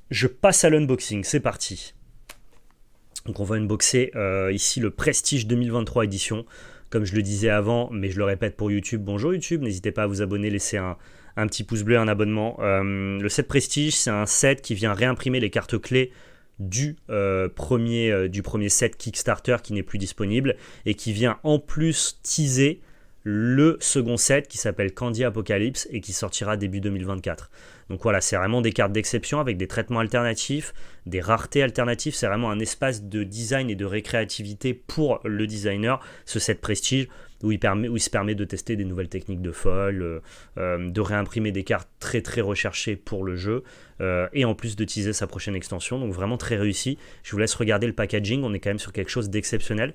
Je passe à l'unboxing, c'est parti. Donc on va unboxer ici le Prestige 2023 édition. Comme je le disais avant, mais je le répète pour YouTube, bonjour YouTube, n'hésitez pas à vous abonner, laisser un petit pouce bleu, un abonnement. Le set Prestige, c'est un set qui vient réimprimer les cartes clés du premier set Kickstarter qui n'est plus disponible et qui vient en plus teaser le second set qui s'appelle Candy Apocalypse et qui sortira début 2024. Donc voilà, c'est vraiment des cartes d'exception avec des traitements alternatifs, des raretés alternatives. C'est vraiment un espace de design et de récréativité pour le designer, ce set Prestige, où il se permet de tester des nouvelles techniques de foil, de réimprimer des cartes très très recherchées pour le jeu, et en plus de teaser sa prochaine extension. Donc vraiment très réussi. Je vous laisse regarder le packaging, on est quand même sur quelque chose d'exceptionnel.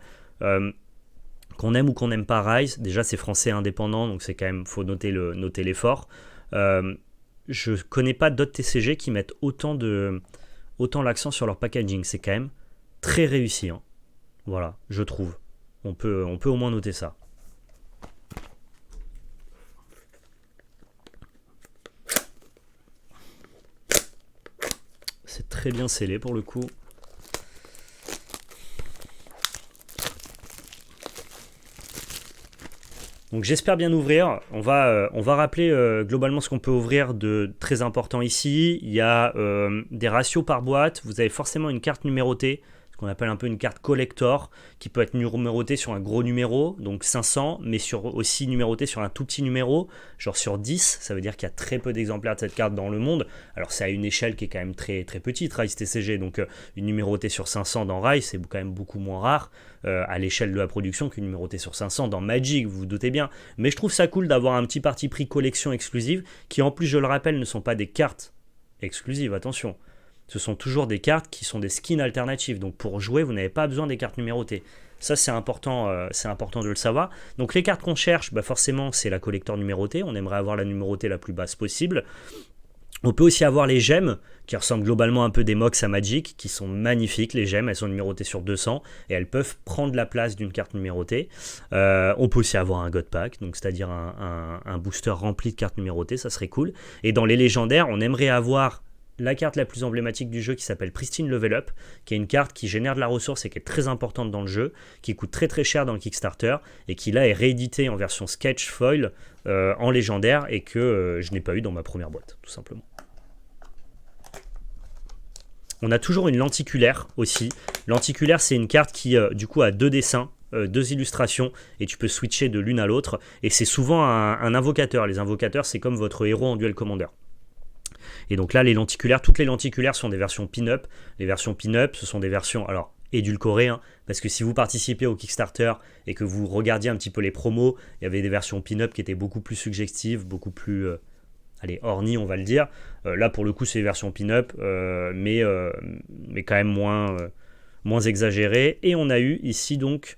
Qu'on aime ou qu'on n'aime pas Rise, déjà c'est français indépendant, donc c'est quand même, faut noter l'effort. Je connais pas d'autres TCG qui mettent autant l'accent sur leur packaging, c'est quand même très réussi, hein. Voilà, je trouve. On peut au moins noter ça. C'est très bien scellé pour le coup. Donc j'espère bien ouvrir. On va rappeler globalement ce qu'on peut ouvrir de très important ici. Il y a des ratios par boîte. Vous avez forcément une carte numérotée, ce qu'on appelle un peu une carte collector, qui peut être numérotée sur un gros numéro, donc 500, mais aussi numérotée sur un tout petit numéro, genre sur 10. Ça veut dire qu'il y a très peu d'exemplaires de cette carte dans le monde. Alors c'est à une échelle qui est quand même très, très petite, Rise TCG. Donc une numérotée sur 500 dans Rise, c'est quand même beaucoup moins rare. À l'échelle de la production qu'une numérotée sur 500 dans Magic, vous vous doutez bien. Mais je trouve ça cool d'avoir un petit parti pris collection exclusive, qui en plus, je le rappelle, ne sont pas des cartes exclusives, attention. Ce sont toujours des cartes qui sont des skins alternatives. Donc pour jouer, vous n'avez pas besoin des cartes numérotées. Ça, c'est important de le savoir. Donc les cartes qu'on cherche, forcément, c'est la collector numérotée. On aimerait avoir la numérotée la plus basse possible. On peut aussi avoir les gemmes, qui ressemblent globalement un peu des MOX à Magic, qui sont magnifiques. Les gemmes, elles sont numérotées sur 200 et elles peuvent prendre la place d'une carte numérotée. On peut aussi avoir un God Pack, donc c'est-à-dire un booster rempli de cartes numérotées, ça serait cool. Et dans les légendaires, on aimerait avoir la carte la plus emblématique du jeu qui s'appelle Pristine Level Up, qui est une carte qui génère de la ressource et qui est très importante dans le jeu, qui coûte très très cher dans le Kickstarter et qui là est rééditée en version sketch foil en légendaire et que je n'ai pas eu dans ma première boîte, tout simplement. On a toujours une lenticulaire aussi. Lenticulaire, c'est une carte qui du coup a deux dessins, deux illustrations, et tu peux switcher de l'une à l'autre. Et c'est souvent un invocateur. Les invocateurs, c'est comme votre héros en Duel Commander. Et donc là, toutes les lenticulaires sont des versions pin-up. Les versions pin-up, ce sont des versions, alors, édulcorées, hein, parce que si vous participez au Kickstarter et que vous regardiez un petit peu les promos, il y avait des versions pin-up qui étaient beaucoup plus suggestives, beaucoup plus... orni, on va le dire. Là, pour le coup, c'est les versions pin-up, mais quand même moins exagérées. Et on a eu ici, donc,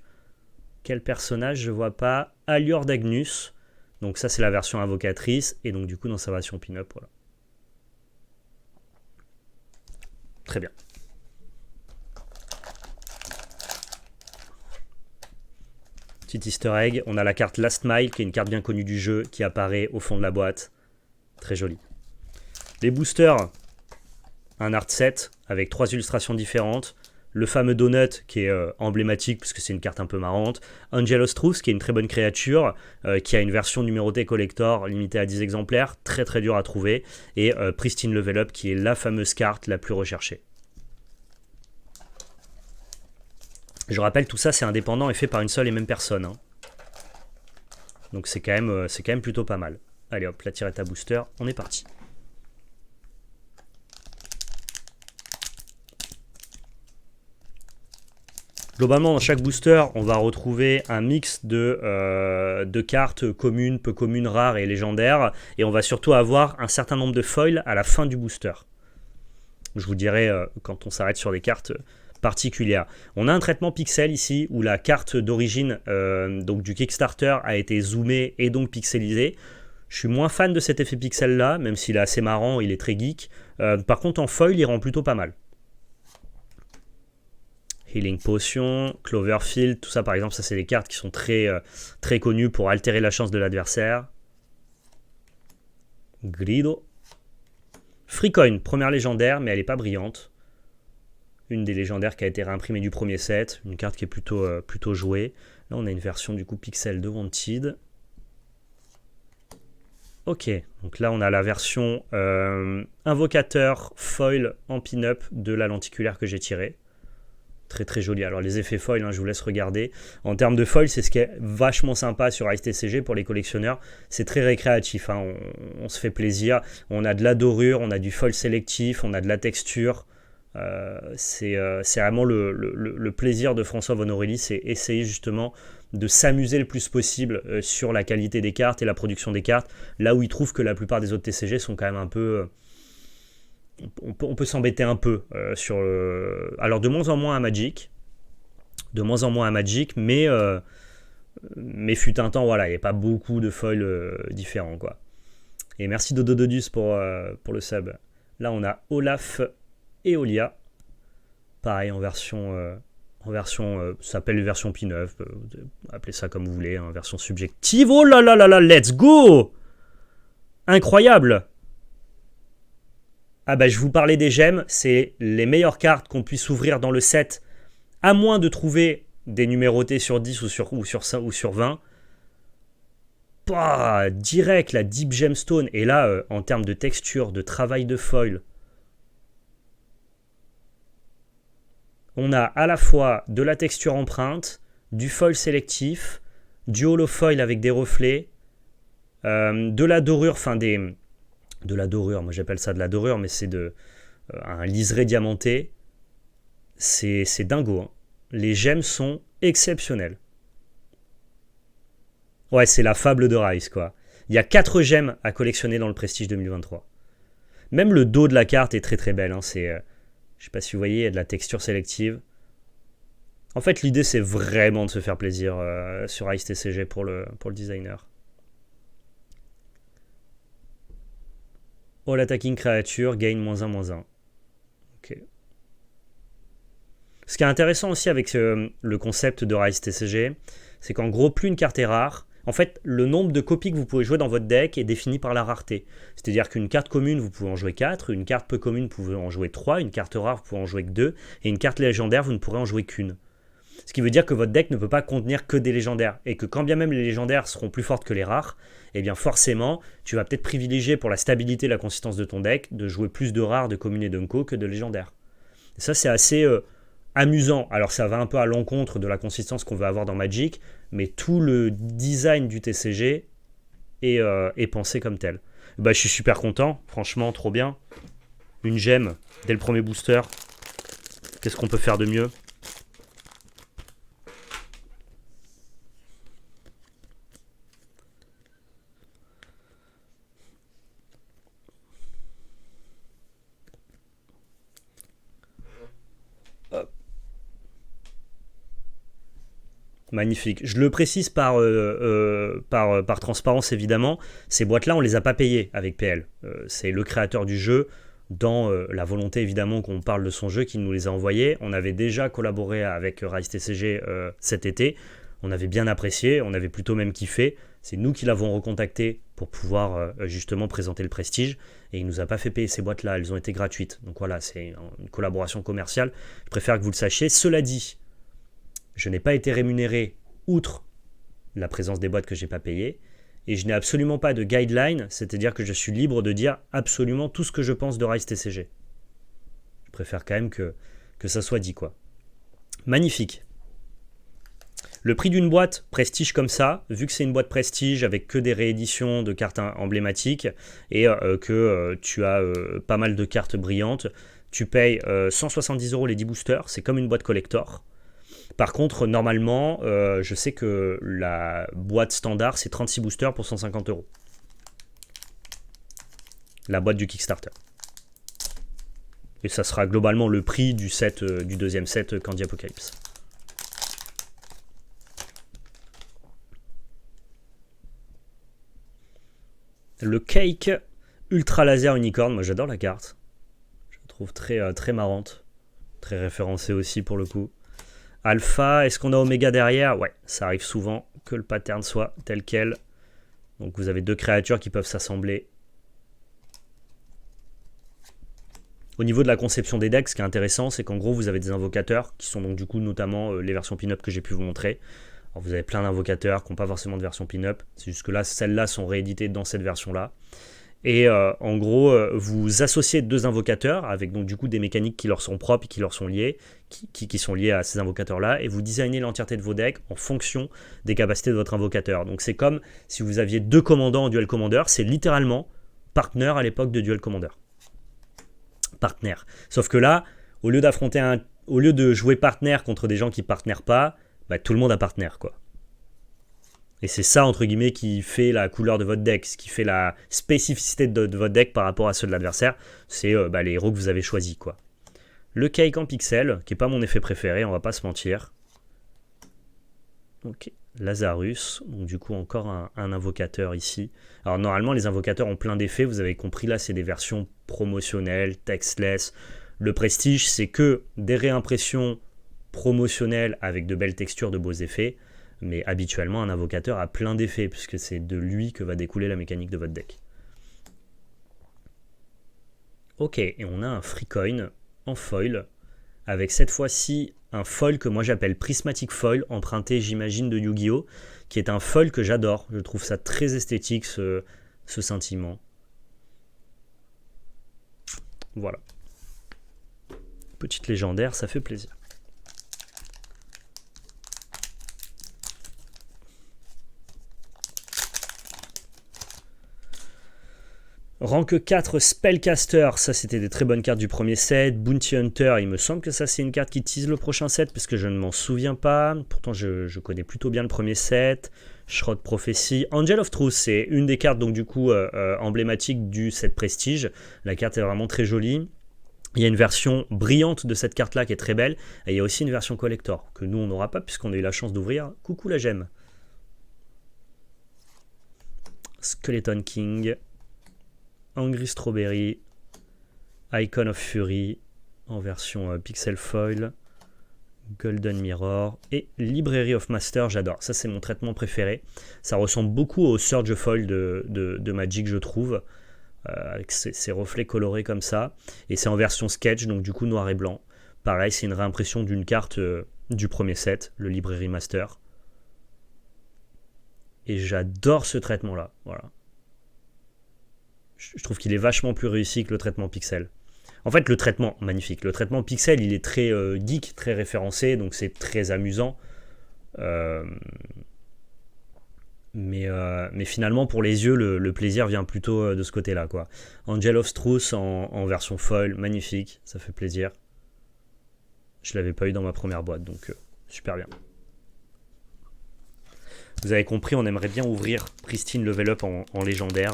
quel personnage, je vois pas, Allure d'Agnus. Donc ça, c'est la version invocatrice. Et donc, du coup, dans sa version pin-up, voilà. Très bien. Petit easter egg, on a la carte Last Mile, qui est une carte bien connue du jeu, qui apparaît au fond de la boîte. Très joli. Les boosters, un art set avec 3 illustrations différentes. Le fameux Donut qui est emblématique puisque c'est une carte un peu marrante. Angelos Truth qui est une très bonne créature, qui a une version numérotée collector limitée à 10 exemplaires, très très dur à trouver. Et Pristine Level Up qui est la fameuse carte la plus recherchée. Je rappelle, tout ça c'est indépendant et fait par une seule et même personne, hein. Donc c'est quand même plutôt pas mal. Allez hop, la tirette à booster, on est parti. Globalement, dans chaque booster, on va retrouver un mix de cartes communes, peu communes, rares et légendaires. Et on va surtout avoir un certain nombre de foils à la fin du booster. Je vous dirai quand on s'arrête sur des cartes particulières. On a un traitement pixel ici, où la carte d'origine donc du Kickstarter a été zoomée et donc pixelisée. Je suis moins fan de cet effet pixel là, même s'il est assez marrant, il est très geek. Par contre, en foil, il rend plutôt pas mal. Healing Potion, Cloverfield, tout ça par exemple, ça c'est des cartes qui sont très, très connues pour altérer la chance de l'adversaire. Grido. Freecoin, première légendaire, mais elle n'est pas brillante. Une des légendaires qui a été réimprimée du premier set. Une carte qui est plutôt jouée. Là, on a une version du coup Pixel de Wanted. Ok, donc là, on a la version Invocateur Foil en pin-up de la lenticulaire que j'ai tirée. Très très joli. Alors les effets foil, je vous laisse regarder. En termes de foil, c'est ce qui est vachement sympa sur Ice TCG pour les collectionneurs. C'est très récréatif, on se fait plaisir. On a de la dorure, on a du foil sélectif, on a de la texture. C'est vraiment le plaisir de François Von Aurélie, c'est essayer justement de s'amuser le plus possible sur la qualité des cartes et la production des cartes, là où il trouve que la plupart des autres TCG sont quand même un peu... on peut s'embêter un peu sur... alors de moins en moins à Magic, mais fut un temps, voilà, il n'y a pas beaucoup de foils différents, quoi. Et merci Dodododus pour le sub. Là, on a Olaf et Olia. Pareil, en version... ça s'appelle version P9, appelez ça comme vous voulez, version subjective. Oh là là là là, let's go! Incroyable! Ah bah je vous parlais des gemmes, c'est les meilleures cartes qu'on puisse ouvrir dans le set, à moins de trouver des numérotés sur 10 ou sur 20. Bah, direct, la Deep Gemstone, et là, en termes de texture, de travail de foil, on a à la fois de la texture empreinte, du foil sélectif, du holofoil avec des reflets, de la dorure, de la dorure, moi j'appelle ça de la dorure, mais c'est un liseré diamanté. C'est dingo. Les gemmes sont exceptionnelles. Ouais, c'est la fable de Rice, quoi. Il y a 4 gemmes à collectionner dans le Prestige 2023. Même le dos de la carte est très très belle. Je sais pas si vous voyez, il y a de la texture sélective. En fait, l'idée, c'est vraiment de se faire plaisir sur Ice TCG pour le designer. All attacking creature, gain -1/-1. Ok. Ce qui est intéressant aussi avec le concept de Ice TCG, c'est qu'en gros, plus une carte est rare, en fait, le nombre de copies que vous pouvez jouer dans votre deck est défini par la rareté. C'est-à-dire qu'une carte commune, vous pouvez en jouer 4, une carte peu commune, vous pouvez en jouer 3, une carte rare, vous pouvez en jouer que 2, et une carte légendaire, vous ne pourrez en jouer qu'une. Ce qui veut dire que votre deck ne peut pas contenir que des légendaires, et que quand bien même les légendaires seront plus fortes que les rares, eh bien forcément, tu vas peut-être privilégier pour la stabilité et la consistance de ton deck de jouer plus de rares, de communes et d'unco que de légendaires. Et ça, c'est assez amusant. Alors ça va un peu à l'encontre de la consistance qu'on veut avoir dans Magic, mais tout le design du TCG est pensé comme tel. Bah, je suis super content, franchement, trop bien. Une gemme dès le premier booster. Qu'est-ce qu'on peut faire de mieux ? Magnifique. Je le précise par transparence évidemment, ces boîtes-là on les a pas payées avec PL. C'est le créateur du jeu, dans la volonté évidemment qu'on parle de son jeu, qui nous les a envoyés. On avait déjà collaboré avec Rise TCG cet été, on avait bien apprécié, on avait plutôt même kiffé. C'est nous qui l'avons recontacté pour pouvoir justement présenter le Prestige, et il nous a pas fait payer ces boîtes-là, elles ont été gratuites. Donc voilà, c'est une collaboration commerciale, je préfère que vous le sachiez. Cela dit, je n'ai pas été rémunéré outre la présence des boîtes que je n'ai pas payées, et je n'ai absolument pas de guideline, c'est-à-dire que je suis libre de dire absolument tout ce que je pense de Rise TCG. Je préfère quand même que ça soit dit, quoi. Magnifique. Le prix d'une boîte Prestige comme ça, vu que c'est une boîte Prestige avec que des rééditions de cartes emblématiques et que tu as pas mal de cartes brillantes, tu payes 170 € les 10 boosters, c'est comme une boîte collector. Par contre, normalement, je sais que la boîte standard, c'est 36 boosters pour 150 €. La boîte du Kickstarter. Et ça sera globalement le prix du set, du deuxième set Candy Apocalypse. Le Cake Ultra Laser Unicorn, moi j'adore la carte. Je la trouve très, très marrante. Très référencée aussi pour le coup. Alpha, est-ce qu'on a Oméga derrière? Ouais, ça arrive souvent que le pattern soit tel quel. Donc vous avez deux créatures qui peuvent s'assembler. Au niveau de la conception des decks, ce qui est intéressant, c'est qu'en gros, vous avez des invocateurs, qui sont donc du coup notamment les versions pin-up que j'ai pu vous montrer. Alors, vous avez plein d'invocateurs qui n'ont pas forcément de version pin-up, c'est juste que là, celles-là sont rééditées dans cette version-là. Et en gros, vous associez deux invocateurs avec donc du coup des mécaniques qui leur sont propres et qui leur sont liées, qui sont liées à ces invocateurs-là, et vous designez l'entièreté de vos decks en fonction des capacités de votre invocateur. Donc c'est comme si vous aviez deux commandants en Duel Commander, c'est littéralement partner à l'époque de Duel Commander. Partner. Sauf que là, au lieu de jouer partner contre des gens qui partnèrent pas, bah, tout le monde a partner, quoi. Et c'est ça, entre guillemets, qui fait la couleur de votre deck, ce qui fait la spécificité de votre deck par rapport à ceux de l'adversaire, c'est les héros que vous avez choisis, quoi. Le cake en pixel, qui n'est pas mon effet préféré, on va pas se mentir. Ok, Lazarus, donc du coup encore un invocateur ici. Alors normalement les invocateurs ont plein d'effets, vous avez compris là, c'est des versions promotionnelles, textless. Le prestige, c'est que des réimpressions promotionnelles avec de belles textures, de beaux effets. Mais habituellement, un invocateur a plein d'effets, puisque c'est de lui que va découler la mécanique de votre deck. Ok, et on a un free coin en foil, avec cette fois-ci un foil que moi j'appelle Prismatic Foil, emprunté j'imagine de Yu-Gi-Oh!, qui est un foil que j'adore. Je trouve ça très esthétique, ce scintillement. Voilà. Petite légendaire, ça fait plaisir. Rank 4 Spellcaster, ça c'était des très bonnes cartes du premier set. Bounty Hunter, il me semble que ça c'est une carte qui tease le prochain set parce que je ne m'en souviens pas. Pourtant je connais plutôt bien le premier set. Shroud Prophecy. Angel of Truth, c'est une des cartes donc du coup emblématiques du set Prestige. La carte est vraiment très jolie. Il y a une version brillante de cette carte là qui est très belle. Et il y a aussi une version collector que nous on n'aura pas puisqu'on a eu la chance d'ouvrir. Coucou la gemme. Skeleton King. Angry Strawberry, Icon of Fury en version Pixel Foil, Golden Mirror et Library of Master, j'adore. Ça c'est mon traitement préféré. Ça ressemble beaucoup au Surge Foil de Magic, je trouve, avec ces reflets colorés comme ça. Et c'est en version sketch, donc du coup noir et blanc. Pareil, c'est une réimpression d'une carte du premier set, le Library Master. Et j'adore ce traitement-là, voilà. Je trouve qu'il est vachement plus réussi que le traitement pixel. En fait, le traitement, magnifique. Le traitement pixel, il est très geek, très référencé, donc c'est très amusant. Mais finalement, pour les yeux, le plaisir vient plutôt de ce côté-là, quoi. Angel of Truth en version foil, magnifique, ça fait plaisir. Je l'avais pas eu dans ma première boîte, donc super bien. Vous avez compris, on aimerait bien ouvrir Pristine Level Up en légendaire.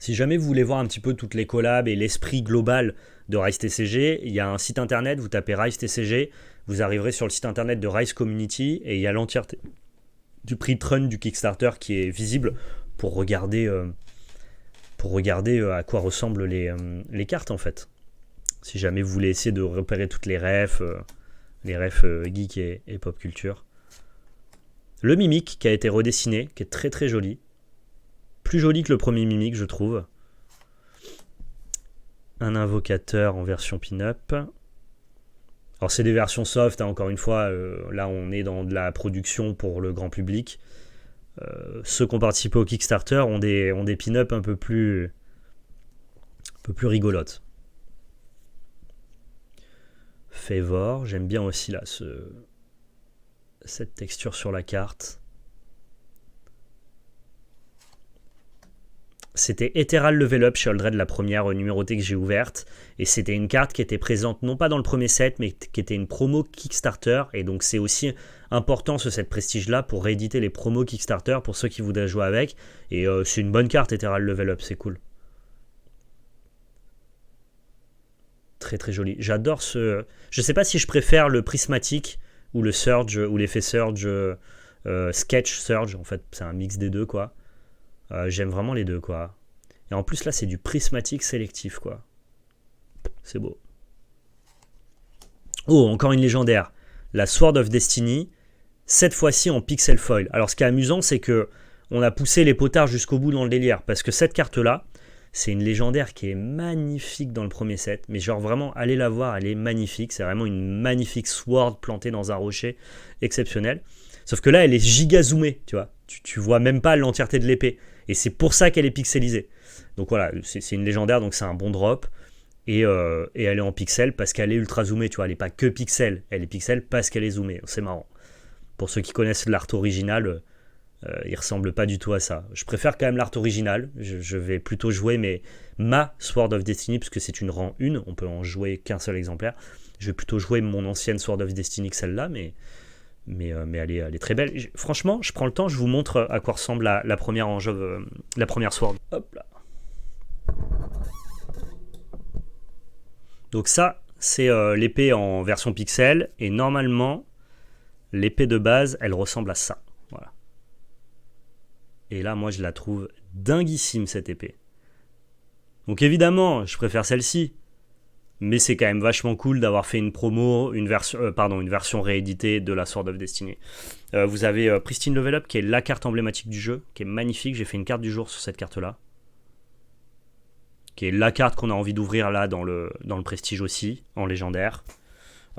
Si jamais vous voulez voir un petit peu toutes les collabs et l'esprit global de Rise TCG, il y a un site internet, vous tapez Rise TCG, vous arriverez sur le site internet de Rise Community et il y a l'entièreté du prix run du Kickstarter qui est visible pour regarder à quoi ressemblent les cartes en fait. Si jamais vous voulez essayer de repérer toutes les refs geek et pop culture. Le Mimic qui a été redessiné, qui est très très joli. Plus joli que le premier Mimic, je trouve. Un invocateur en version pin-up. Alors c'est des versions soft, hein, encore une fois, là on est dans de la production pour le grand public. Ceux qui ont participé au Kickstarter ont des pin-up un peu plus rigolotes. Favor, j'aime bien aussi là cette texture sur la carte. C'était Ethereal Level Up chez Aldred, la première numérotée que j'ai ouverte. Et c'était une carte qui était présente non pas dans le premier set, mais qui était une promo Kickstarter. Et donc c'est aussi important ce set prestige-là pour rééditer les promos Kickstarter pour ceux qui voudraient jouer avec. Et c'est une bonne carte Ethereal Level Up, c'est cool. Très très joli. J'adore ce... Je sais pas si je préfère le prismatique ou le surge ou l'effet surge sketch surge. En fait, c'est un mix des deux, quoi. J'aime vraiment les deux, quoi. Et en plus là c'est du prismatique sélectif, quoi. C'est beau. Oh, encore une légendaire. La Sword of Destiny, cette fois-ci en pixel foil. Alors ce qui est amusant, c'est que on a poussé les potards jusqu'au bout dans le délire. Parce que cette carte-là, c'est une légendaire qui est magnifique dans le premier set. Mais genre vraiment, allez la voir, elle est magnifique. C'est vraiment une magnifique sword plantée dans un rocher exceptionnel. Sauf que là, elle est giga zoomée, tu vois. Tu vois même pas l'entièreté de l'épée. Et c'est pour ça qu'elle est pixelisée. Donc voilà, c'est une légendaire, donc c'est un bon drop. Et elle est en pixel parce qu'elle est ultra zoomée, tu vois. Elle n'est pas que pixel, elle est pixel parce qu'elle est zoomée. C'est marrant. Pour ceux qui connaissent l'art original, il ressemble pas du tout à ça. Je préfère quand même l'art original. Je vais plutôt jouer ma Sword of Destiny, parce que c'est une rang 1, on peut en jouer qu'un seul exemplaire. Je vais plutôt jouer mon ancienne Sword of Destiny que celle-là, mais elle est très belle. Franchement, je prends le temps, je vous montre à quoi ressemble la première la première Sword. Hop là. Donc ça, c'est l'épée en version pixel, et normalement, l'épée de base, elle ressemble à ça. Voilà. Et là, moi, je la trouve dinguissime, cette épée. Donc évidemment, je préfère celle-ci, mais c'est quand même vachement cool d'avoir fait une promo, une version rééditée de la Sword of Destiny. Vous avez Pristine Level Up, qui est la carte emblématique du jeu, qui est magnifique. J'ai fait une carte du jour sur cette carte-là, qui est la carte qu'on a envie d'ouvrir là dans le Prestige aussi, en légendaire.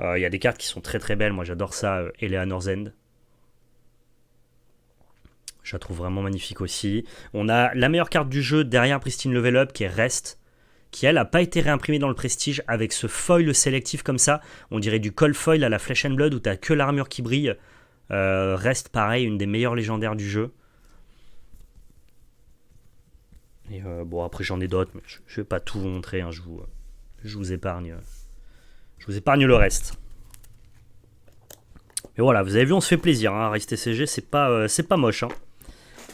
Il y a des cartes qui sont très très belles, moi j'adore ça, Eleanor's End. Je la trouve vraiment magnifique aussi. On a la meilleure carte du jeu derrière Pristine Level Up, qui est Rest, qui elle n'a pas été réimprimée dans le Prestige, avec ce foil sélectif comme ça. On dirait du cold foil à la Flesh and Blood, où tu n'as que l'armure qui brille. Rest, pareil, une des meilleures légendaires du jeu. Et bon, après j'en ai d'autres, mais je vais pas tout vous montrer, hein, je vous épargne le reste. Mais voilà, vous avez vu, on se fait plaisir, hein, Rise TCG, c'est pas moche, hein.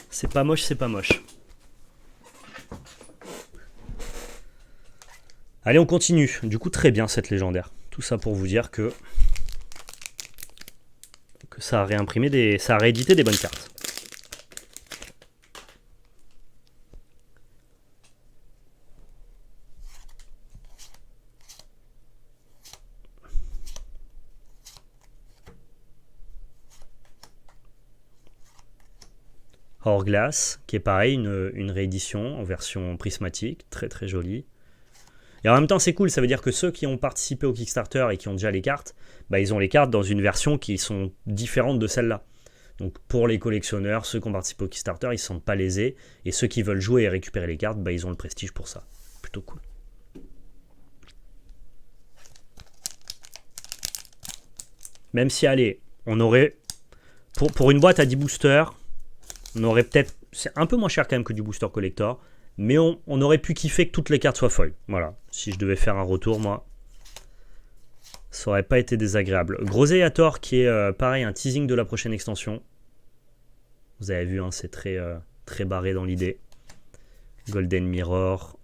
C'est pas moche. Allez, on continue. Du coup, très bien cette légendaire. Tout ça pour vous dire que ça a réédité des bonnes cartes. Hourglass, qui est pareil, une réédition en version prismatique, très très jolie. Et en même temps, c'est cool, ça veut dire que ceux qui ont participé au Kickstarter et qui ont déjà les cartes, bah, ils ont les cartes dans une version qui sont différentes de celle-là. Donc pour les collectionneurs, ceux qui ont participé au Kickstarter, ils ne se sentent pas lésés. Et ceux qui veulent jouer et récupérer les cartes, bah, ils ont le prestige pour ça. Plutôt cool. Même si, allez, on aurait... Pour une boîte à 10 boosters, on aurait peut-être... C'est un peu moins cher quand même que du booster collector, mais on aurait pu kiffer que toutes les cartes soient foil. Voilà, si je devais faire un retour, moi, ça aurait pas été désagréable. Groseator, qui est pareil, un teasing de la prochaine extension. Vous avez vu, hein, c'est très, très barré dans l'idée. Golden Mirror.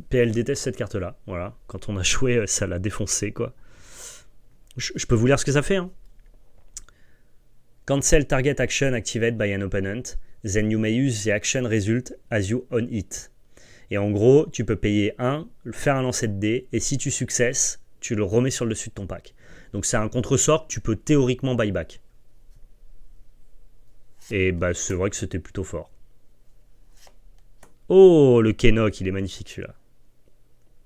PL déteste cette carte-là. Voilà, quand on a joué, ça l'a défoncé, quoi. Je peux vous lire ce que ça fait, hein. Cancel target action activated by an opponent. Then you may use the action result as you on it. Et en gros, tu peux payer 1, faire un lancer de dés, et si tu successes, tu le remets sur le dessus de ton pack. Donc c'est un contre-sort que tu peux théoriquement buyback. Et bah c'est vrai que c'était plutôt fort. Oh, le Kenok, il est magnifique celui-là.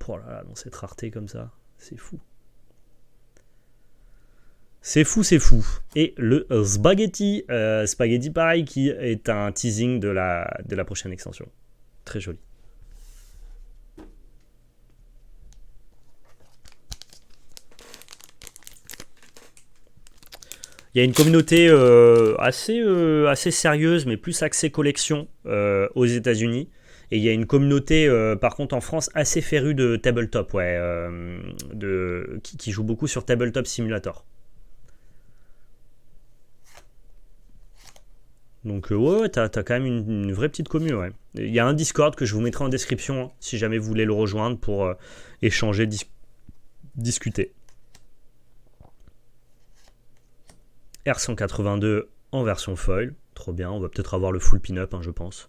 Oh là là, dans cette rareté comme ça, c'est fou. C'est fou. Et le Spaghetti, pareil, qui est un teasing de la prochaine extension. Très joli. Il y a une communauté assez sérieuse, mais plus axée collection aux États-Unis. Et il y a une communauté, par contre, en France, assez férue de tabletop, qui joue beaucoup sur Tabletop Simulator. Donc ouais, t'as quand même une vraie petite commu, ouais. Il y a un Discord que je vous mettrai en description, hein, si jamais vous voulez le rejoindre pour échanger, discuter. R182 en version foil, trop bien, on va peut-être avoir le full pin-up, hein, je pense.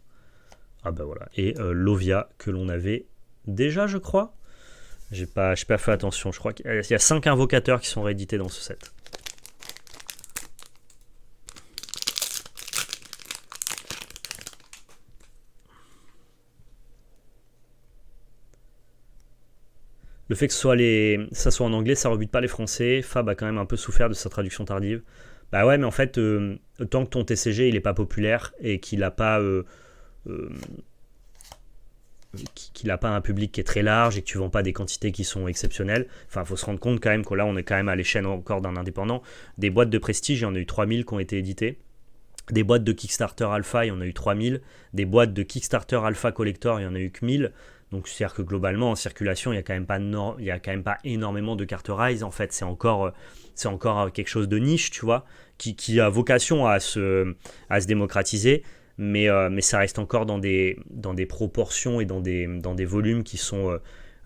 Ah bah voilà, et Lovia que l'on avait déjà, je crois. J'ai pas fait attention, je crois qu'il y a 5 invocateurs qui sont réédités dans ce set. Le fait que ça soit en anglais, ça rebute pas les Français. Fab a quand même un peu souffert de sa traduction tardive. Bah ouais, mais en fait, tant que ton TCG il est pas populaire et qu'il a pas euh, qu'il n'a pas un public qui est très large et que tu vends pas des quantités qui sont exceptionnelles. Enfin, il faut se rendre compte quand même que là, on est quand même à l'échelle encore d'un indépendant. Des boîtes de prestige, il y en a eu 3000 qui ont été éditées. Des boîtes de Kickstarter Alpha, il y en a eu 3000. Des boîtes de Kickstarter Alpha Collector, il y en a eu que 1000. Donc, c'est-à-dire que globalement, en circulation, il n'y a, quand même pas énormément de cartes Rise. En fait, c'est encore quelque chose de niche, tu vois, qui a vocation à se démocratiser. Mais ça reste encore dans des proportions et dans des volumes qui sont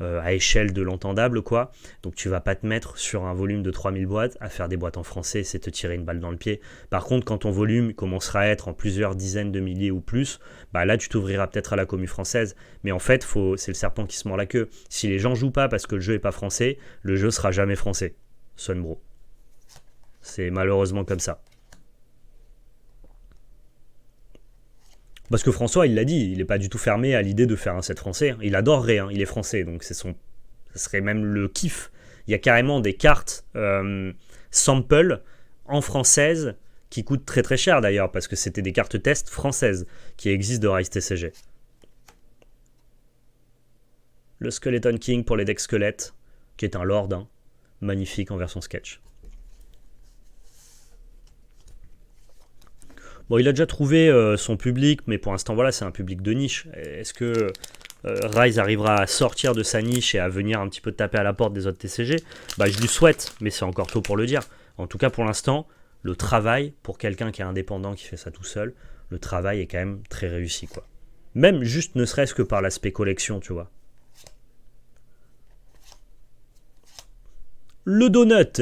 à échelle de l'entendable, quoi. Donc tu vas pas te mettre sur un volume de 3000 boîtes à faire des boîtes en français, c'est te tirer une balle dans le pied. Par contre, quand ton volume commencera à être en plusieurs dizaines de milliers ou plus, bah là tu t'ouvriras peut-être à la commu française. Mais en fait, c'est le serpent qui se mord la queue. Si les gens jouent pas parce que le jeu est pas français, le jeu sera jamais français. Sunbro. C'est malheureusement comme ça. Parce que François, il l'a dit, il n'est pas du tout fermé à l'idée de faire un set français. Il adorerait, hein, il est français, donc ça serait même le kiff. Il y a carrément des cartes sample en française qui coûtent très très cher d'ailleurs, parce que c'était des cartes test françaises qui existent de Rise TCG. Le Skeleton King pour les decks squelettes, qui est un lord, hein, magnifique en version sketch. Bon, il a déjà trouvé son public, mais pour l'instant, voilà, c'est un public de niche. Est-ce que Rise arrivera à sortir de sa niche et à venir un petit peu taper à la porte des autres TCG? Bah, je lui souhaite, mais c'est encore tôt pour le dire. En tout cas, pour l'instant, le travail, pour quelqu'un qui est indépendant, qui fait ça tout seul, le travail est quand même très réussi, quoi. Même juste ne serait-ce que par l'aspect collection, tu vois. Le donut.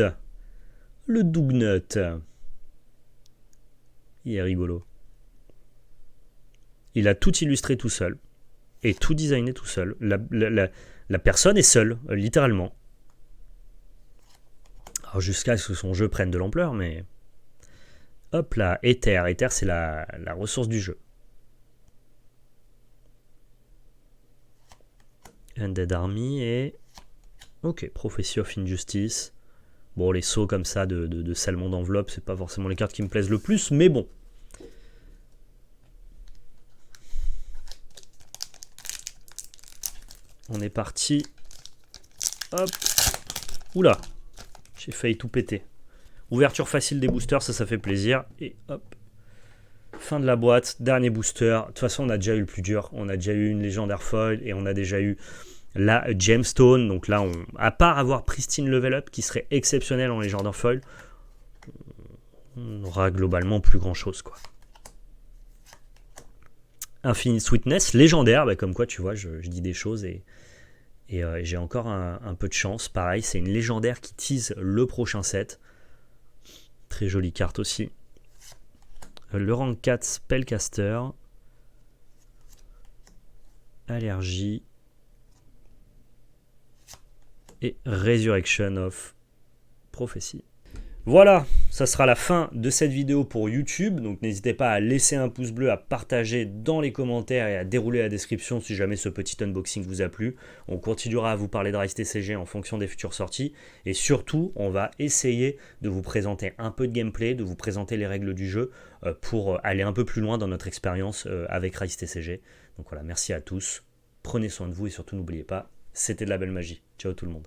Le dougnut. Il est rigolo. Il a tout illustré tout seul et tout designé tout seul. La personne est seule, littéralement. Alors jusqu'à ce que son jeu prenne de l'ampleur, mais... Hop là, Ether. Ether, c'est la ressource du jeu. Undead Army et... Ok, Prophecy of Injustice. Bon, les sauts comme ça de salement d'enveloppe, c'est pas forcément les cartes qui me plaisent le plus, mais bon. On est parti. Hop. Oula. J'ai failli tout péter. Ouverture facile des boosters, ça fait plaisir. Et hop. Fin de la boîte, dernier booster. De toute façon, on a déjà eu le plus dur. On a déjà eu une légendaire foil et on a déjà eu la gemstone. Donc là, à part avoir Pristine Level Up, qui serait exceptionnel en légendaire foil, on aura globalement plus grand chose, quoi. Infinite Sweetness, légendaire, bah comme quoi, tu vois, je dis des choses et j'ai encore un peu de chance. Pareil, c'est une légendaire qui tease le prochain set. Très jolie carte aussi. Le rank 4 Spellcaster. Allergie. Et Resurrection of Prophecy. Voilà, ça sera la fin de cette vidéo pour YouTube, donc n'hésitez pas à laisser un pouce bleu, à partager dans les commentaires et à dérouler la description si jamais ce petit unboxing vous a plu. On continuera à vous parler de Rise TCG en fonction des futures sorties, et surtout, on va essayer de vous présenter un peu de gameplay, de vous présenter les règles du jeu pour aller un peu plus loin dans notre expérience avec Rise TCG. Donc voilà, merci à tous, prenez soin de vous et surtout n'oubliez pas, c'était de la belle magie. Ciao tout le monde.